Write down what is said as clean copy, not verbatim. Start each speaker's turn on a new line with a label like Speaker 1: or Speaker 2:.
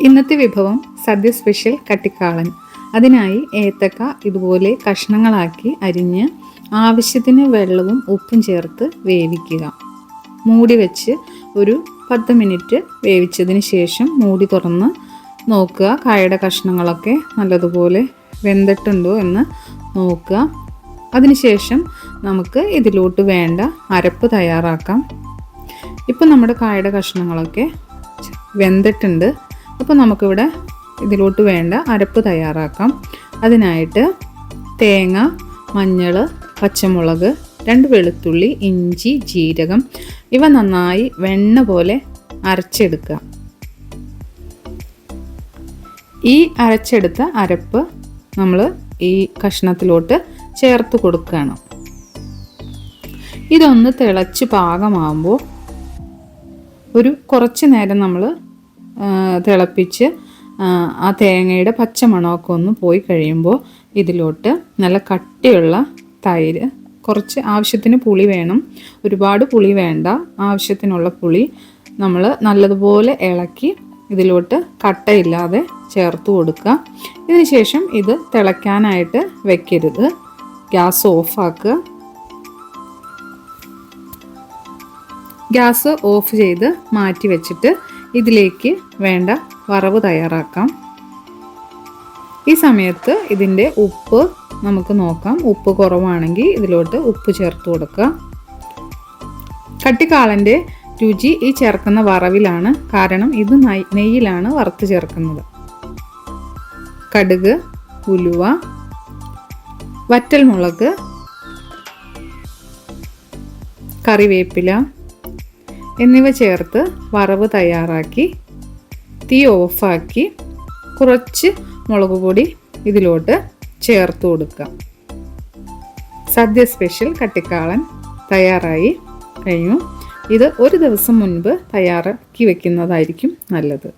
Speaker 1: ഇന്നത്തെ വിഭവം സദ്യ സ്പെഷ്യൽ കട്ടിക്കാളൻ. അതിനായി ഏത്തക്ക ഇതുപോലെ കഷ്ണങ്ങളാക്കി അരിഞ്ഞ് ആവശ്യത്തിന് വെള്ളവും ഉപ്പും ചേർത്ത് വേവിക്കുക. മൂടി വെച്ച് ഒരു 10 മിനിറ്റ് വേവിച്ചതിന് ശേഷം മൂടി തുറന്ന് നോക്കുക. കായയുടെ കഷ്ണങ്ങളൊക്കെ നല്ലതുപോലെ വെന്തിട്ടുണ്ടോ എന്ന് നോക്കുക. അതിനുശേഷം നമുക്ക് ഇതിലോട്ട് വേണ്ട അരപ്പ് തയ്യാറാക്കാം. ഇപ്പം നമ്മുടെ കായയുടെ കഷ്ണങ്ങളൊക്കെ വെന്തിട്ടുണ്ട്. അപ്പോൾ നമുക്കിവിടെ ഇതിലോട്ട് വേണ്ട അരപ്പ് തയ്യാറാക്കാം. അതിനായിട്ട് തേങ്ങ, മഞ്ഞൾ, പച്ചമുളക്, 2 വെളുത്തുള്ളി, ഇഞ്ചി, ജീരകം ഇവ നന്നായി വെണ്ണ പോലെ അരച്ചെടുക്കുക. ഈ അരച്ചെടുത്ത അരപ്പ് നമ്മൾ ഈ കഷ്ണത്തിലോട്ട് ചേർത്ത് കൊടുക്കുകയാണ്. ഇതൊന്ന് തിളച്ച് പാകമാകുമ്പോൾ കുറച്ച് നേരം നമ്മൾ തിളപ്പിച്ച് ആ തേങ്ങയുടെ പച്ചമണമൊക്കെ ഒന്ന് പോയി കഴിയുമ്പോൾ ഇതിലോട്ട് നല്ല കട്ടിയുള്ള തൈര്, കുറച്ച് ആവശ്യത്തിന് പുളി വേണം, ഒരുപാട് പുളി വേണ്ട, ആവശ്യത്തിനുള്ള പുളി നമ്മൾ നല്ലതുപോലെ ഇളക്കി ഇതിലോട്ട് കട്ടയില്ലാതെ ചേർത്ത് കൊടുക്കുക. ഇതിന് ശേഷം ഇത് തിളയ്ക്കാനായിട്ട് വെക്കരുത്, ഗ്യാസ് ഓഫാക്കുക. ഗ്യാസ് ഓഫ് ചെയ്ത് മാറ്റി വെച്ചിട്ട് ഇതിലേക്ക് വേണ്ട വറവ് തയ്യാറാക്കാം. ഈ സമയത്ത് ഇതിൻ്റെ ഉപ്പ് നമുക്ക് നോക്കാം. ഉപ്പ് കുറവാണെങ്കിൽ ഇതിലോട്ട് ഉപ്പ് ചേർത്ത് കൊടുക്കുക. കട്ടിക്കാളൻ്റെ രുചി ഈ ചേർക്കുന്ന വറവിലാണ്, കാരണം ഇത് നെയ്യിലാണ് വറുത്ത് ചേർക്കുന്നത്. കടുക്, ഉലുവ, വറ്റൽമുളക്, കറിവേപ്പില എന്നിവ ചേർത്ത് വറവ് തയ്യാറാക്കി തീ ഓഫാക്കി കുറച്ച് മുളക് പൊടി ഇതിലോട്ട് ചേർത്ത് കൊടുക്കുക. സദ്യ സ്പെഷ്യൽ കട്ടിക്കാളൻ തയ്യാറായി കഴിഞ്ഞു. ഇത് ഒരു ദിവസം മുൻപ് തയ്യാറാക്കി വെക്കുന്നതായിരിക്കും നല്ലത്.